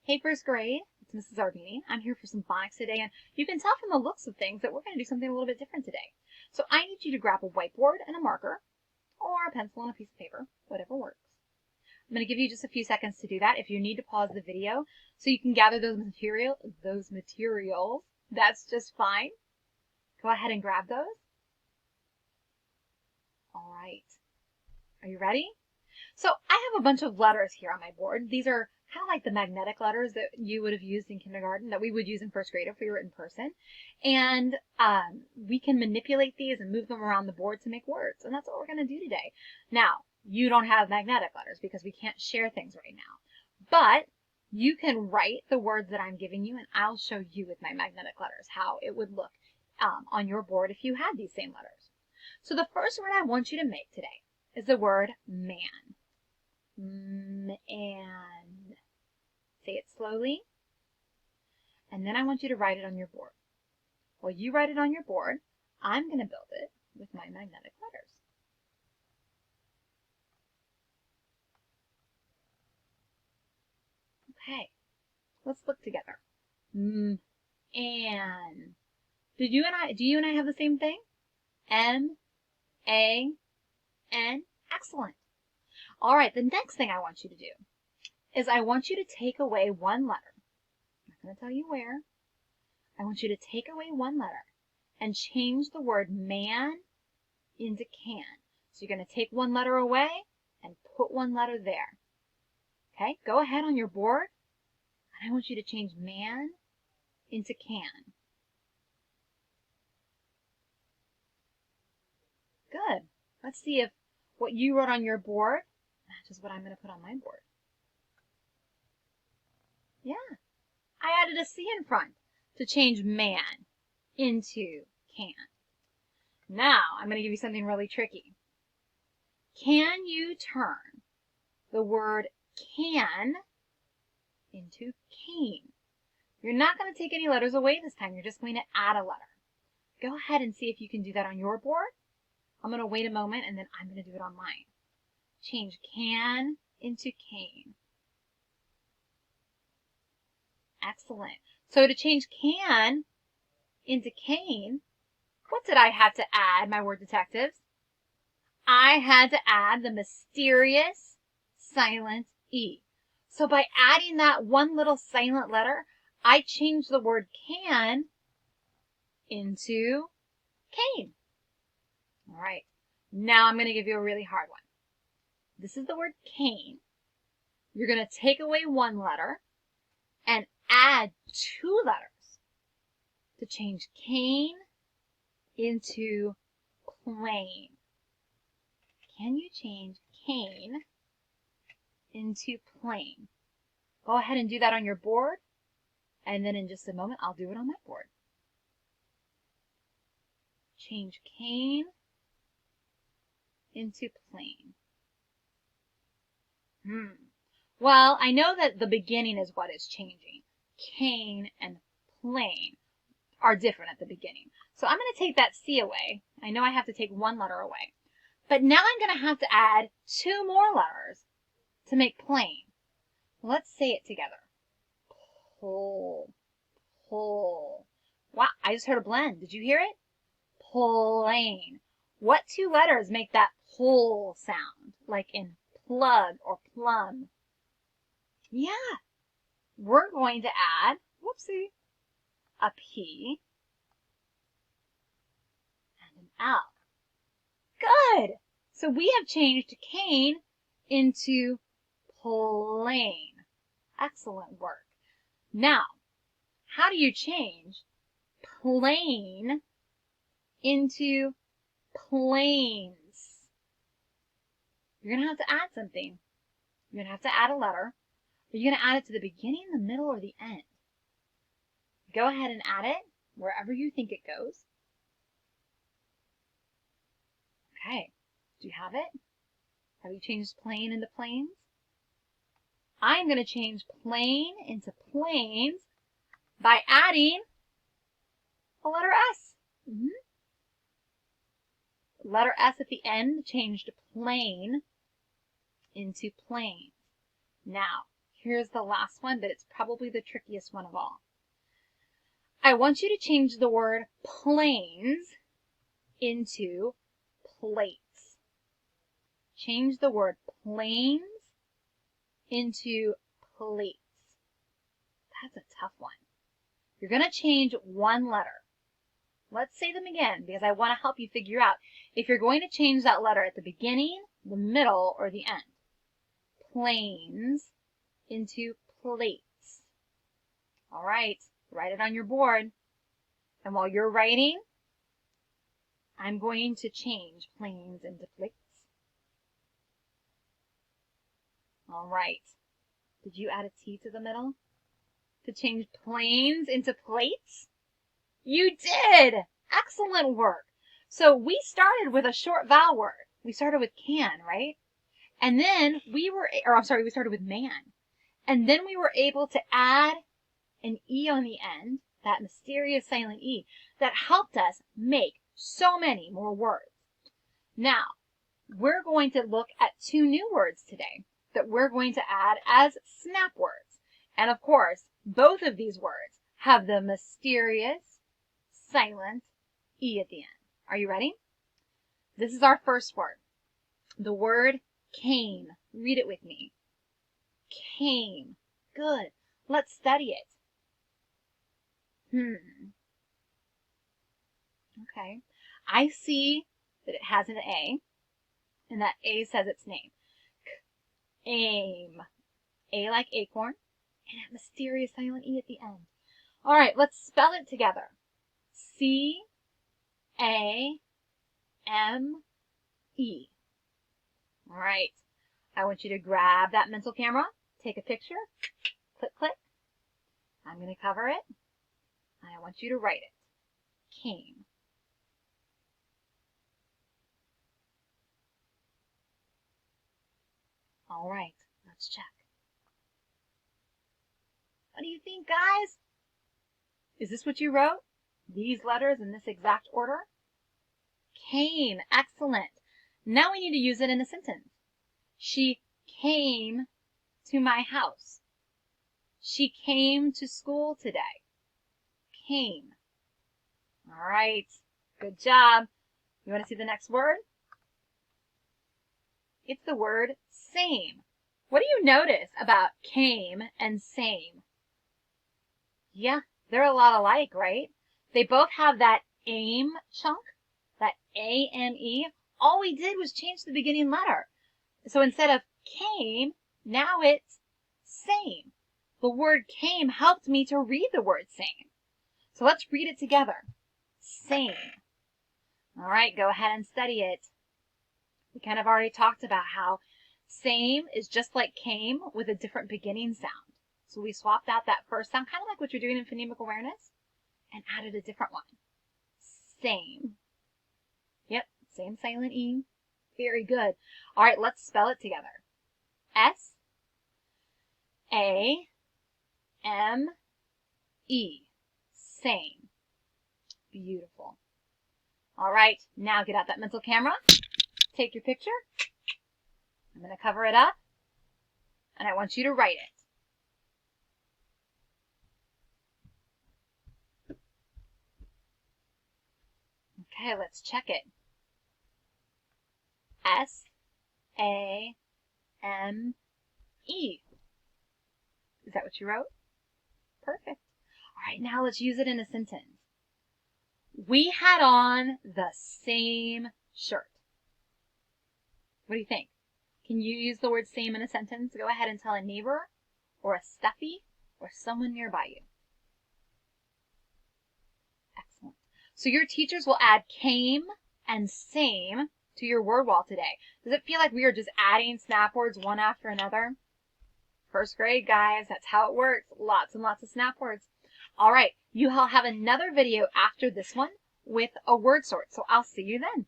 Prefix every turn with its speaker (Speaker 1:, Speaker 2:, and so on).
Speaker 1: Hey, first grade, it's Mrs. Ardini. I'm here for some phonics today, and you can tell from the looks of things that we're going to do something a little bit different today. So I need you to grab a whiteboard and a marker, or a pencil and a piece of paper, whatever works. I'm going to give you just a few seconds to do that. If you need to pause the video so you can gather those materials, that's just fine. Go ahead and grab those. All right. Are you ready? So I have a bunch of letters here on my board. These are kind of like the magnetic letters that you would have used in kindergarten, that we would use in first grade if we were in person. And we can manipulate these and move them around the board to make words. And that's what we're going to do today. Now, you don't have magnetic letters because we can't share things right now. But you can write the words that I'm giving you, and I'll show you with my magnetic letters how it would look on your board if you had these same letters. So the first word I want you to make today is the word man. Man. Say it slowly. And then I want you to write it on your board. While you write it on your board, I'm going to build it with my magnetic letters. Okay, let's look together. And do you and I have the same thing? M-A-N. Excellent. All right, the next thing I want you to do is I want you to take away one letter. I'm not going to tell you where. I want you to take away one letter and change the word man into can. So you're going to take one letter away and put one letter there. Okay, go ahead on your board, and I want you to change man into can. Good. Let's see if what you wrote on your board matches what I'm going to put on my board. Yeah, I added a C in front to change man into can. Now, I'm going to give you something really tricky. Can you turn the word can into cane? You're not going to take any letters away this time. You're just going to add a letter. Go ahead and see if you can do that on your board. I'm going to wait a moment, and then I'm going to do it on mine. Change can into cane. Excellent. So to change can into cane, what did I have to add, my word detectives? I had to add the mysterious silent E. So by adding that one little silent letter, I changed the word can into cane. All right. Now I'm going to give you a really hard one. This is the word cane. You're going to take away one letter and add two letters to change cane into plane. Can you change cane into plane? Go ahead and do that on your board, and then in just a moment, I'll do it on my board. Change cane into plane. Well, I know that the beginning is what is changing. Cane and plane are different at the beginning. So I'm going to take that C away. I know I have to take one letter away. But now I'm going to have to add two more letters to make plane. Let's say it together. Pull, pull. Wow, I just heard a blend. Did you hear it? Plane. What two letters make that pull sound? Like in plug or plum? Yeah. We're going to add, whoopsie, a P and an L. Good. So we have changed cane into plane. Excellent work. Now, how do you change plane into planes? You're going to have to add something. You're going to have to add a letter. Are you going to add it to the beginning, the middle, or the end? Go ahead and add it wherever you think it goes. Okay. Do you have it? Have you changed plane into planes? I'm going to change plane into planes by adding a letter S. Letter S at the end changed plane into planes. Now, Here's the last one, but it's probably the trickiest one of all. I want you to change the word planes into plates. Change the word planes into plates. That's a tough one. You're going to change one letter. Let's say them again because I want to help you figure out if you're going to change that letter at the beginning, the middle, or the end. Planes into plates. All right, write it on your board. And while you're writing, I'm going to change planes into plates. All right. Did you add a T to the middle to change planes into plates? You did! Excellent work. So we started with a short vowel word. We started with can, right? And then we started with man. And then we were able to add an E on the end, that mysterious silent E, that helped us make so many more words. Now, we're going to look at two new words today that we're going to add as snap words. And of course, both of these words have the mysterious silent E at the end. Are you ready? This is our first word. The word came. Read it with me. Came. Good. Let's study it. Okay. I see that it has an A, and that A says its name. Aim. A like acorn, and that mysterious silent E at the end. All right, let's spell it together. C-A-M-E. All right. I want you to grab that mental camera, take a picture, click, click. I'm going to cover it, and I want you to write it. Came. All right, let's check. What do you think, guys? Is this what you wrote? These letters in this exact order? Came. Excellent. Now we need to use it in a sentence. She came to my house. She came to school today. Came. All right. Good job. You want to see the next word? It's the word same. What do you notice about came and same? Yeah, they're a lot alike, right? They both have that aim chunk, that A-M-E. All we did was change the beginning letter. So instead of came, now it's same. The word came helped me to read the word same. So let's read it together. Same. All right, go ahead and study it. We kind of already talked about how same is just like came with a different beginning sound. So we swapped out that first sound, kind of like what you're doing in phonemic awareness, and added a different one. Same. Yep, same silent E. Very good. All right, let's spell it together. S-A-M-E. Same. Beautiful. All right, now get out that mental camera. Take your picture. I'm going to cover it up, and I want you to write it. Okay, let's check it. S-A-M-E. Is that what you wrote? Perfect. All right, now let's use it in a sentence. We had on the same shirt. What do you think? Can you use the word same in a sentence? Go ahead and tell a neighbor or a stuffy or someone nearby you. Excellent. So your teachers will add came and same to your word wall today. Does it feel like we are just adding snap words one after another? First grade, guys, that's how it works. Lots and lots of snap words. All right, you'll have another video after this one with a word sort, so I'll see you then.